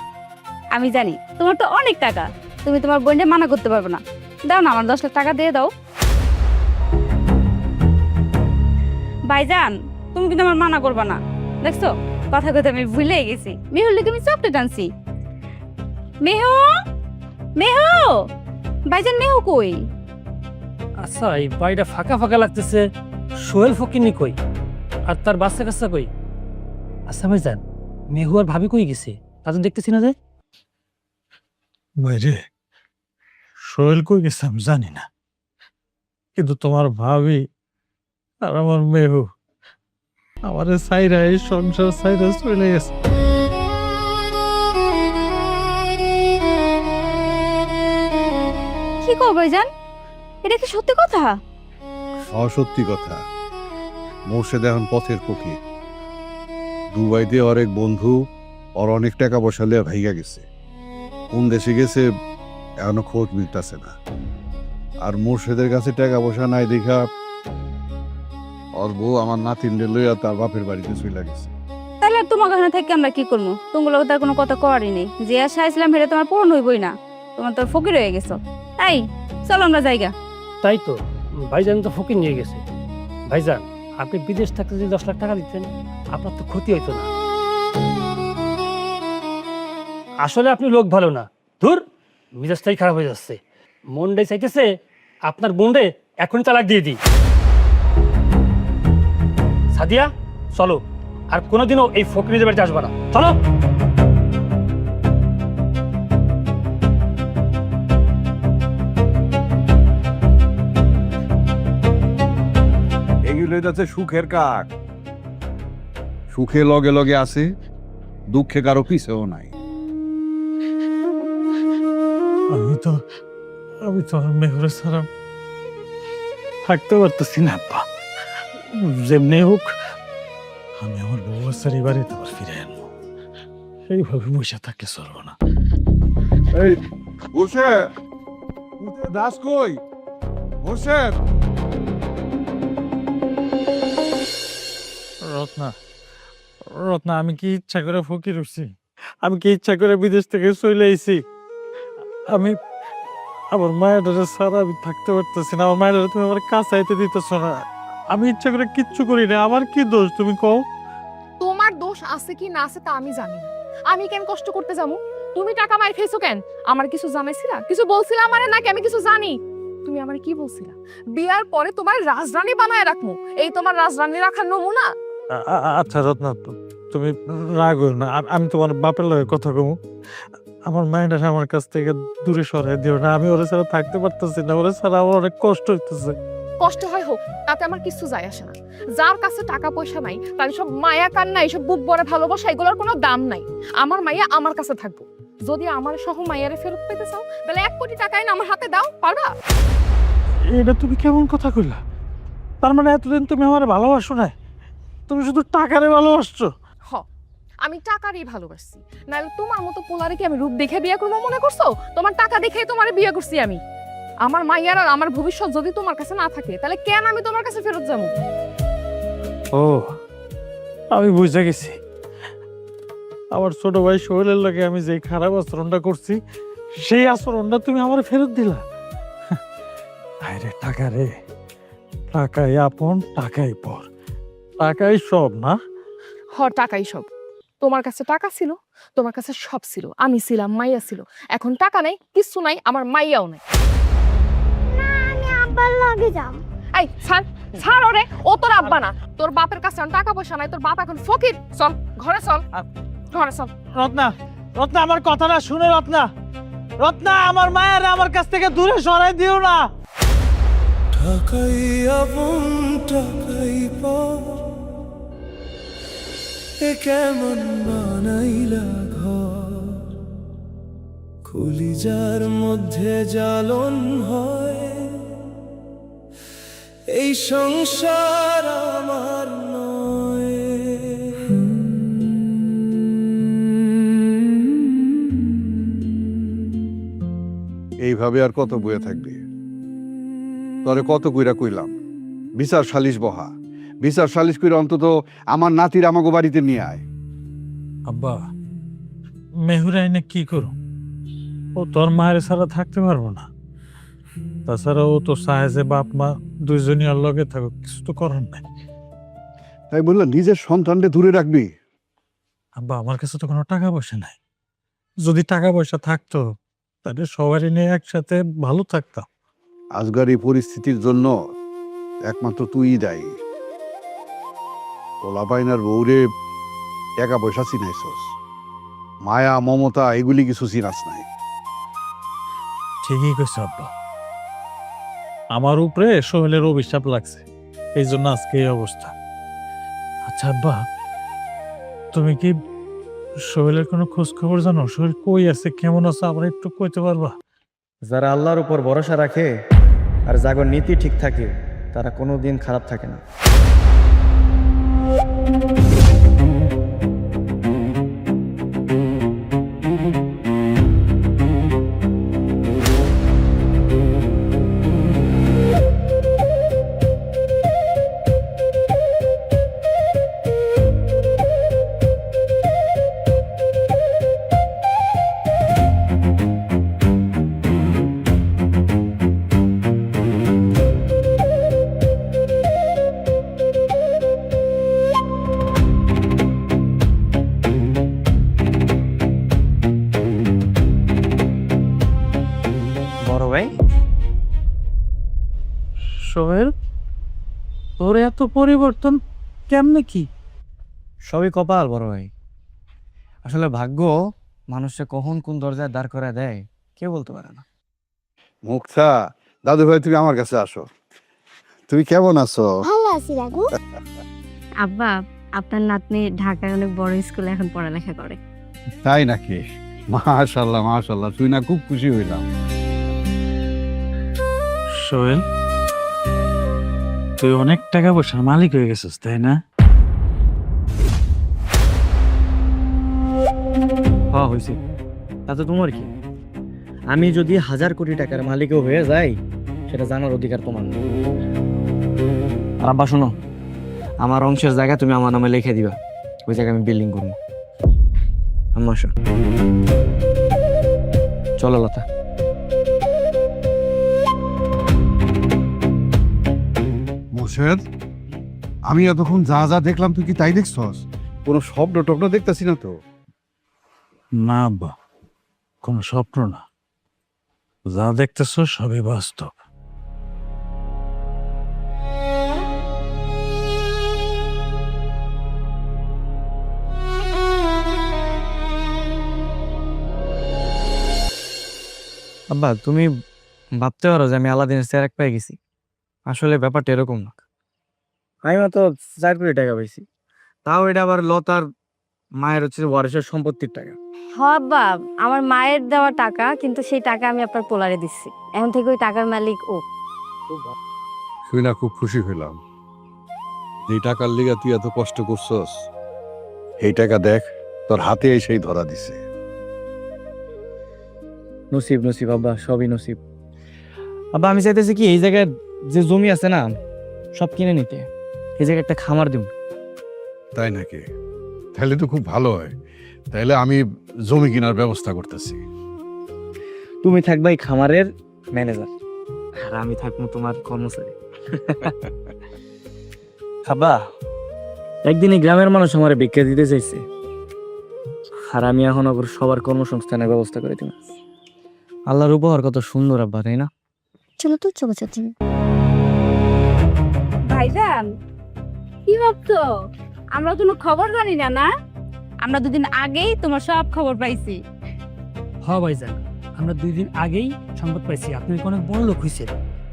আমি জানি তোমার তো অনেক টাকা, তুমি তোমার বোনকে মানা করতে পারবে না। দাও না, আমার 10 লাখ টাকা দিয়ে দাও। ভাইজান, তুমি কিন্তু আমার মানা করবা না। দেখছো, কথা কথা আমি ভুলে গেছি। মেহুর লিগে আমি চকলেট আনছি। মেহু, মেহু, ভাইজান মেহু কই? আচ্ছা, এই বাড়িটা ফাঁকা ফাঁকা লাগতেছে। সোহেল ফকিনি কই? আর তার বাচ্চা কাচ্চা কই? আচ্ছা ভাইজান, মেহু আর ভাবি কই গেছে? তাদের দেখতেছি না যে। বাইরে, সোহেল কই গেছে আমি জানি না, কিন্তু তোমার ভাবি আর আমার মেহু আমার সাইরা এই সংসার সাইরা চলে গেছে। কি কও ভাইজান? এটা কি সত্যি কথা? অসত্যি কথা। মোর্শেদ এখন পথের ফকির। দুবাইতে ওর এক বন্ধু ওর অনেক টাকা পয়সা লিয়ে ভাইগা গেছে। কোন দেশে গেছে এখনো খোঁজ মিলতেছে না। আর মোর্শেদের কাছে টাকা পয়সা নাই দেখা ওর বউ আমার নাতিনদের লইয়া তার বাপের বাড়িতে চলে গেছে। তাহলে আর তোমার ওখানে থেকে আমরা কি করবো? তোমার তার কোনো কথা কওয়ারই নেই। যে আশা আসলাম সেটা তোমার পূরণ হইবই না। তোমার তো ফকির হয়ে গেছো। তাই চলো আমরা জায়গা। তাই তো, ভাইজান তো ফকির নিয়ে গেছে। ভাইজান, আপনি বিদেশ থাকতে যদি 10 লাখ টাকা দিতেন, আপনার তো ক্ষতি হইতো না। আসলে আপনি লোক ভালো না। ধুর, মেজাজটাই খারাপ হয়ে যাচ্ছে। মনটাই চাইতেছে আপনার বোনরে এখনই তালাক দিয়ে দিই। সাদিয়া, চলো, আর কোনোদিনও এই ফকিরের বাড়িতে আসবা না। চলো। এগুলো যাচ্ছে সুখের কাক। সুখে লগে লগে আছে, দুঃখে কারো পিছেও নাই। আমি তো আর মেহুরে ছাড়া থাকতে পারতেছি না আব্বা। যেমনি হোক আমি আমার বউ বাচ্চার এবারে তোমার ফিরে আনবো। এইভাবে বসে থাকলে চলবো না। এই মোর্শেদ, দাস কই? মোর্শেদ, রত্না, রত্না, আমি কি ইচ্ছা করে ফকির হচ্ছি? আমি কি ইচ্ছা করে বিদেশ থেকে চলে আইছি? আমি আমার মায়ের ছাড়া আমি থাকতে পারতেছি না। আমার মায়ের তুমি আমার কাছে আইতে দিতেছ না। আমি ইচ্ছা করে কিচ্ছু করি না। আমার কি দোষ তুমি কও? তোমার দোষ আছে কি না আছে তা আমি জানি না। আমি কেন কষ্ট করতে যাবো? তুমি টাকা মার খেয়েছো কেন? আমার কিছু জানাইছিলা? কিছু বলছিলা আমারে নাকি আমি কিছু জানি? তুমি আমার কি বলছিলা? বিয়ার পরে তোমার রাজরানী বানায় রাখবো, এই তোমার রাজরানী রাখার নমুনা? আচ্ছা রত্না, তুমি রাগ হইও না। আমি তোমার বাপের লগে কথা কমু। আমার মায়ের আমার কাছ থেকে দূরে সরাই দিও না। আমি ওরা ছাড়া থাকতে পারতেছি না। ওরা ছাড়া আমার অনেক কষ্ট হইতেছে। কষ্ট হয় হোক, তাতে আমার কিছু যায় আসে না। যার কাছে টাকা পয়সা নাই তার সব মায়া কান্না, এইসব বুক ভরে ভালোবাসা, এগুলোর কোনো দাম নাই। আমার মাইয়া আমার কাছে থাকবো। যদি আমার সহ মাইয়ারে ফেরত পেতে চাও তাহলে 1 কোটি টাকা এনে আমার হাতে দাও, পারবা? এটা তুমি কেমন কথা কইলা? তার মানে এতদিন তুমি আমার ভালোবাসো না, তুমি শুধু টাকারে ভালোবাসছো? হ, আমি টাকারই ভালোবাসছি। নাহলে তোমার মতো পোলারে কি আমি রূপ দেখে বিয়ে করবো মনে করছো? তোমার টাকা দেখেই তোমারে বিয়ে করছি আমি। আমার মাইয়ার আর আমার ভবিষ্যৎ যদি তোমার কাছে না থাকে তাহলে কেন আমি তোমার কাছে ফেরত যাবো? ও, আমি বুঝে গেছি। আমার ছোট ভাই সোহেলের লাগে আমি যে খারাপ আচরণটা করছি, সেই আচরণটা তুমি আমার ফেরত দিলা। আরে টাকা রে, টাকাই আপন, টাকাই পর, টাকাই সব না? হ, টাকাই সব। তোমার কাছে টাকা ছিল, তোমার কাছে সব ছিল, আমি ছিলাম, মাইয়া ছিল। এখন টাকা নাই, কিচ্ছু নাই, আমার মাইয়াও নাই। না, আমি আব্বার লগে যাব। এই ছাড়, ছাড় ওরে। ও তোর আব্বা না। তোর বাপের কাছে এখন টাকা পয়সা নাই, তোর বাপ এখন ফকির। চল ঘরে, চল ঘরে চল। রত্না, রত্না আমার কথাটা শুনে। রত্না, রত্না আমার মায়ের আমার কাছ থেকে দূরে সরাই দিও না। টাকাই আপন, টাকাই পর, এ কেমন বানাইলা ঘর, কলিজার মধ্যে জ্বালন হয়, এই সংসার আমার নয়। এইভাবে আর কত বয়ে থাকবি? তরে কত কইরা কইলাম বিচার সালিশ বহা, বিচার সালিশ কইরা অন্তত আমার নাতির আমাগো বাড়িতে নিয়ে আয়। আব্বা, মেহুর আইনে কি করো? ও তোর মায়ের ছাড়া থাকতে পারবো না। তাছাড়া ও তো চায় যে বাপ মা দুইজনই আর লগে থাকুক, কিছু তো করার নাই। তাই বললাম নিজের সন্তানকে দূরে রাখবি। আব্বা, আমার কাছে তো কোনো টাকা পয়সা নাই। যদি টাকা পয়সা থাকতো তাহলে সবারই নিয়ে একসাথে ভালো থাকতাম। আজকের এই পরিস্থিতির জন্য একমাত্র তুই দায়ী। পোলাপাইনার বউরে টাকা পয়সা চিনাইছস, মায়া মমতা এগুলি কিছু চিনাস নাই। ঠিকই কইছ আব্বা, আমার উপরে সোহেলের অভিশাপ লাগছে, এই জন্য আজকে এই অবস্থা। আচ্ছা আব্বা, তুমি কি সোহেলের কোনো খোঁজ খবর জানো? সোহেল কই আছে, কেমন আছে, আমার একটু কইতে পারবা? যারা আল্লাহর উপর ভরসা রাখে আর যাগর নীতি ঠিক থাকে তারা কোনোদিন খারাপ থাকে না। বড় ভাই, সোহেল, তোর এত পরিবর্তন কেমনে কি? সবই কপাল বড় ভাই। আসলে ভাগ্য মানুষকে কখন কোন দরজায় দাঁড় করে দেয় কেউ বলতে পারে না। মুক্তা, দাদু ভাই তুমি আমার কাছে আসো। তুমি কেমন আছো? ভালো আছি রাঘু। আব্বা, আপনার নাতনি ঢাকায় অনেক বড় স্কুলে এখন পড়ালেখা করে। তাই নাকি? মাশাআল্লাহ মাশাআল্লাহ, তুই না খুব খুশি হইলাম। সোহেল, তুই অনেক টাকা পয়সার মালিক হয়ে গেছিস, তাই না? হ্যাঁ হয়েছে, তাতে তোমার কি? আমি যদি 1000 কোটি টাকার মালিকও হয়ে যাই সেটা জানার অধিকার তোমার নেই। আর আব্বা শোনো, আমার অংশের জায়গা তুমি আমার নামে লিখে দিবা। ওই জায়গায় আমি বিল্ডিং করবো। আম্মা আসো, চলো লতা। মোর্শেদ, আমি এতক্ষণ যা যা দেখলাম তুই কি তাই দেখছস? কোনো শব্দ টব্দ দেখতেছি না তো। না আব্বা, কোনো স্বপ্ন না, যা দেখতেছ সবই বাস্তব। আব্বা, তুমি ভাবতে পারো যে আমি আলাদিনের চেরাক পেয়ে গেছি, আসলে ব্যাপারটা এরকম না। আমি মাত্র 4 কোটি টাকা পাইছি, তাও এটা আবার লতার মায়ের হচ্ছে ওয়ারিশের সম্পত্তির টাকা। আব্বা, আমার মায়ের দেওয়া টাকা, কিন্তু সেই টাকা আমি আপনার পোলারে দিচ্ছি। এখন থেকে ওই টাকার মালিক ও। শুই না খুব খুশি হইলাম। যে টাকার লিগা তুই এত কষ্ট করছস, এই টাকা দেখ তোর হাতে সেই ধরা দিছে। নসিব নসিব আব্বা, সবই নসিব। আব্বা, আমি চাইতেছি কি এই জায়গায় যে জমি আছে না সব কিনে নিতে, এই জায়গায় একটা খামার দিব। তাই নাকি? তাহলে তো খুব ভালো হয়। তাহলে আমি জমি কেনার ব্যবস্থা করতেছি। তুমি থাকবা এই খামারের ম্যানেজার, আর আমি থাকবো তোমার কর্মচারী। আব্বা, একদিন এই গ্রামের মানুষ আমার ভিক্ষা দিতে চাইছে, আর আমি এখন ওর সবার কর্মসংস্থানের ব্যবস্থা করে দিব। আল্লাহর উপহার কত সুন্দর আব্বা, তাই না? চলো তো, চলো চাচি। ভাইজান, কি ভাবছো? আমরা কোনো খবর জানি না, না? আমরা 2 দিন আগেই তোমার সব খবর পাইছি। হ্যাঁ ভাইজান, আমরা 2 দিন আগেই সংবাদ পাইছি আপনি অনেক বড় লোক হয়েছে,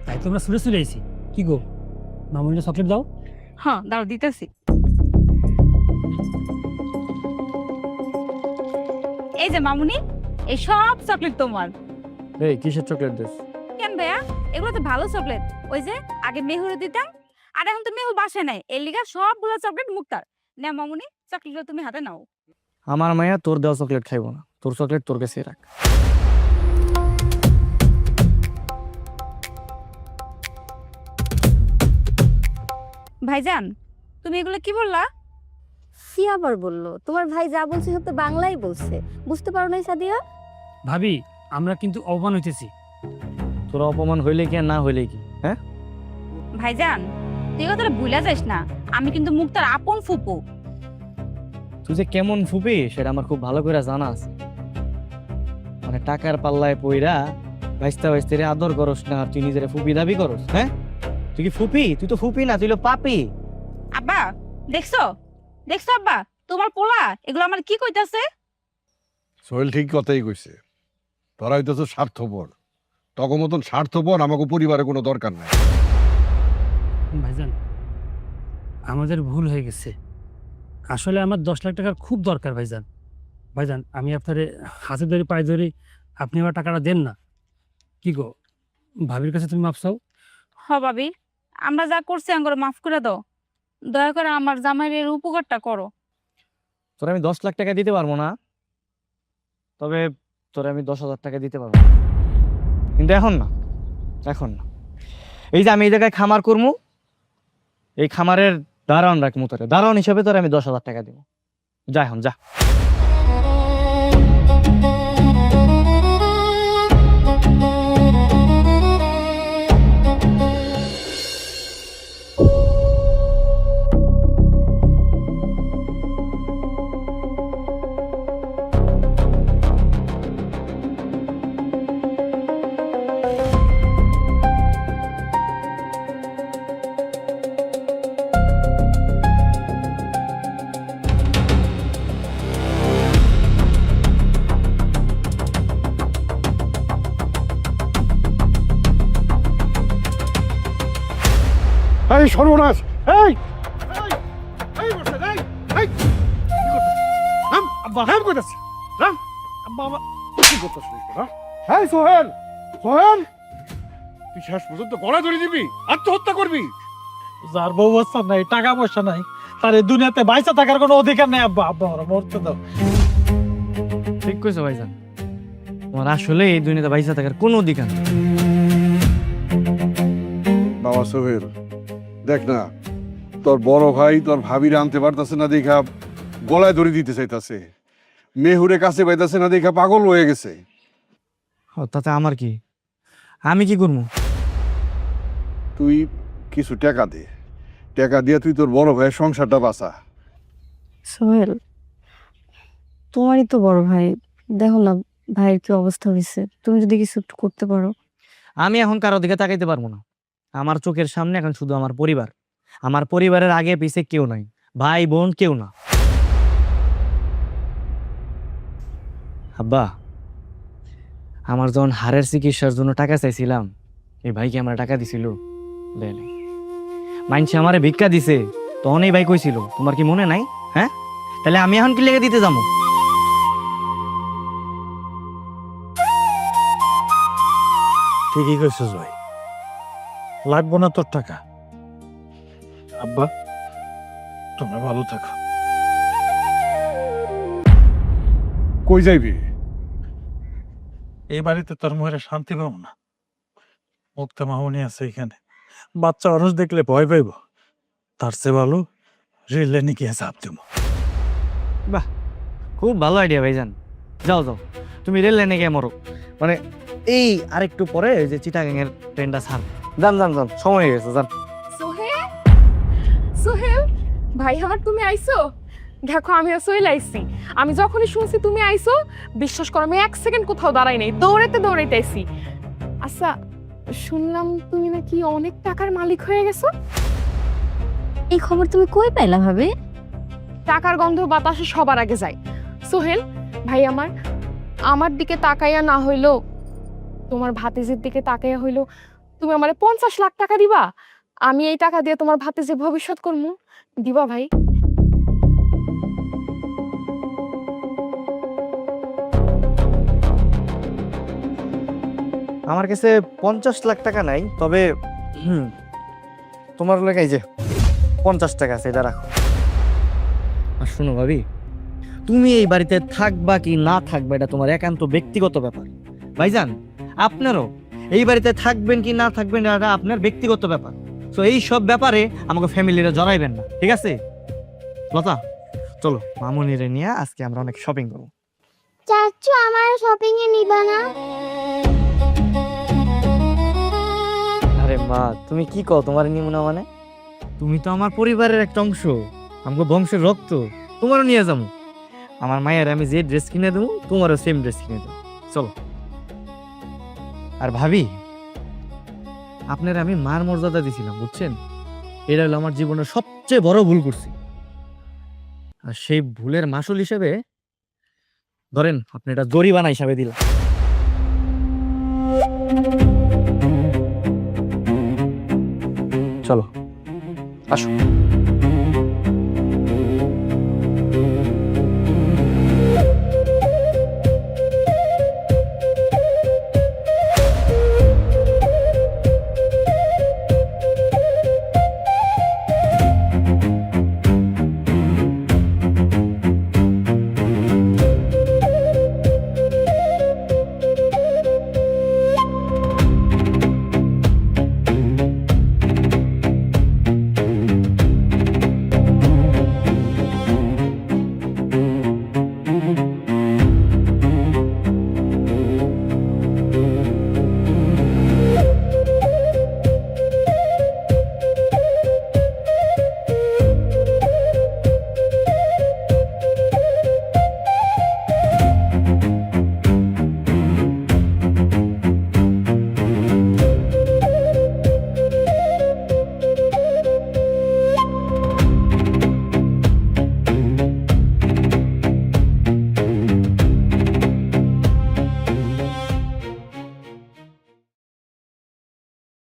তাই তো আমরা চলে আইছি। কি গো, মামুনিটা চকলেট দাও। হ্যাঁ, দাও, দিতেছি। এই যে মামুনি, এই সব চকলেট তোমার। এই কিসের চকলেট দিস? কেন ভাইয়া, এগুলো তো ভালো চকলেট। ওই যে আগে মেহুরে দিতাম, আর এখন তো মেহু বাসে নাই, এর লিগা সবগুলো চকলেট মুক্তার। না মামুনি, চকলেটগুলো তুমি হাতে নাও। আমার মায়া তোর দেওয়া চকলেট খাইবো না, তোর চকলেট তোর কাছে রাখ। ভাইজান, তুমি এগুলো কি বললা? কি আবার বললো? তোমার ভাই যা বলছে সব তো বাংলাই বলছে, বুঝতে পারো নাই সাদিয়া? ভাবি, আমরা কিন্তু অপমান হইতেছি। তোরা অপমান হইলে কি আর না হইলে কি? হ্যাঁ ভাইজান, তুই কথাটা ভুলা যাস না, আমি কিন্তু মুক্তার আপন ফুপু। তুই যে কেমন ফুপি সেটা আমার খুব ভালো করে জানা আছে। মানে টাকার পাল্লায় পইরা বাইস্তা বাইস্তিরে আদর করস না, আর তুই নিজের ফুপি দাবি করস? হ্যাঁ, তুই কি ফুপি? তুই তো ফুপি না, তুই তো পাপি। আব্বা, দেখছো দেখছো আব্বা, তোমার পোলা এগুলো আমার কি কইতাছে? সোহেল ঠিক কথাই কইছে, তোরা হইতেছ স্বার্থপর। তখন মতন স্বার্থপর আমাকে পরিবারে কোনো দরকার নাই। ভাইজান, আমাদের ভুল হয়ে গেছে। আসলে আমার 10 লাখ টাকার খুব দরকার ভাইজান। ভাইজান, আমি আপনারে হাতে ধরে পায়ে ধরে, আপনি আমার টাকাটা দেন না। কি গো, ভাবির কাছে তুমি মাপ চাও। হ ভাবি, আমরা যা করছি আঙ্গুর মাফ করে দাও। দয়া করে আমার জামাইয়ের উপকারটা করো। তোর আমি 10 লাখ টাকা দিতে পারবো না, তবে তোর আমি 10,000 টাকা দিতে পারবো, কিন্তু এখন না, এখন না। এই যে আমি এই জায়গায় খামার করবো, এই খামারের দারোয়ান রাখবো, তোরে দারোয়ান হিসাবে তোর আমি 10,000 টাকা দিব। যা এখন যা। এই সর্বনাশ! এই সোহেল, সোহেল, তুই শেষ পর্যন্ত গলা ধরে দিবি, আত্মহত্যা করবি? যার বউ বাচ্চা নাই, টাকা পয়সা নাই, তার এই দুনিয়াতে বাইসা থাকার কোনো অধিকার নেই। আব্বা, আব্বা আমরা মরতে দাও। ঠিক কইছো ভাইজান, তোমার আসলে এই দুনিয়াতে বাইসা থাকার কোনো অধিকার নেই। বাবা সোহেল, দেখ না, তোর বড় ভাই তোর ভাবির আনতে পারতেছে না দেখা গলায় দড়ি দিতে চাইতাছে। মেহুরে কাছে পাইতাছে না দেখা পাগল হয়ে গেছে। তাতে আমার কি? আমি কি করবো? তুই কিছু টাকা দে, টাকা দিয়ে তুই তোর বড় ভাইয়ের সংসারটা বাঁচা। সোহেল, তোমারই তো বড় ভাই, দেখো না ভাইয়ের কি অবস্থা হয়েছে, তুমি যদি কিছু একটু করতে পারো। আমি এখন কারো দিকে তাকাইতে পারবো না। আমার চোখের সামনে এখন শুধু আমার পরিবার। আমার পরিবারের আগে পিছে কেউ নাই, ভাই বোন কেউ না। আব্বা, আমার যখন হাড়ের চিকিৎসার জন্য টাকা চাইছিলাম, এই ভাইকে আমার টাকা দিছিল? দেয় নাই। মাইনছে আমারে ভিক্ষা দিছে, তখন এই ভাই কইছিল তোমার কি মনে নাই? হ্যাঁ, তাহলে আমি এখন কি লেগে দিতে যাবো? ঠিকই কইছিস ভাই, লাগবো না তোর টাকা। আব্বা, তোমরা ভালো থাকো। কই যাইবি? এই বাড়িতে তোর মনে শান্তি পাবো না। মুক্তা মামনি আছে এখানে, বাচ্চা মানুষ দেখলে ভয় পাইব। তার চেয়ে ভালো রেল লাইনে গিয়ে চাপ দেব। খুব ভালো আইডিয়া ভাইজান, যাও যাও, তুমি রেল লাইনে গিয়ে মরো। মানে এই আরেকটু পরে ওই যে চিটাগাং এর ট্রেনটা ছাড়। যান যান যান, সময় হয়ে গেছে, যান। সোহেল, সোহেল ভাই আমার, তুমি আইছো? দেখো আমিও চলে আইছি। আমি যখনই শুনছি তুমি আইছো, বিশ্বাস করো আমি 1 সেকেন্ড কোথাও দাঁড়াই নাই, দৌড়াইতে দৌড়াইতে আইছি। আচ্ছা, শুনলাম তুমি নাকি অনেক টাকার মালিক হয়ে গেছো। এই খবর তুমি কই পাইলা ভাবি? টাকার গন্ধ বাতাসে সবার আগে যায়। সোহেল ভাই আমার, আমার দিকে তাকাইয়া না হইলো, তোমার ভাতিজির দিকে তাকাইয়া হইলো তুমি আমারে 50 লাখ টাকা দিবা। আমি এই টাকা দিয়ে তোমার ভাতিজির ভবিষ্যৎ করবো, দিবা ভাই? আমার কাছে 50 লাখ টাকা নাই, তবে তোমার লেগে যে 50 টাকা আছে, এটা রাখো। আর শোনো ভাবি, তুমি এই বাড়িতে থাকবা কি না থাকবা এটা তোমার একান্ত ব্যক্তিগত ব্যাপার। ভাইজান, আপনারও এই বাড়িতে থাকবেন কি না থাকবেন এটা আপনার ব্যক্তিগত ব্যাপার। তো এই সব ব্যাপারে আমাকে ফ্যামিলিরা জড়াইবেন না, ঠিক আছে? লতা, চলো মামুনিরে নিয়ে আজকে আমরা অনেক শপিং করবো। চাচু আমার শপিং এ নিবা না? আরে মা, তুমি কি কও তোমার নিমুনা? মানে তুমি তো আমার পরিবারের একটা অংশ, আমাকে বংশের রক্ত, তোমারও নিয়ে যাবো। আমার মায়ের আমি যে ড্রেস কিনে দেবো, তোমারও সেম ড্রেস কিনে দেবো, চলো। আর ভাবি, আপনার আমি মার মর্যাদা দিছিলাম, বুঝছেন? এটা হলো আমার জীবনের সবচেয়ে বড় ভুল করছি। আর সেই ভুলের মাসুল হিসেবে ধরেন আপনি এটা জরিমানা হিসাবে দিলাম। চলো, আসো।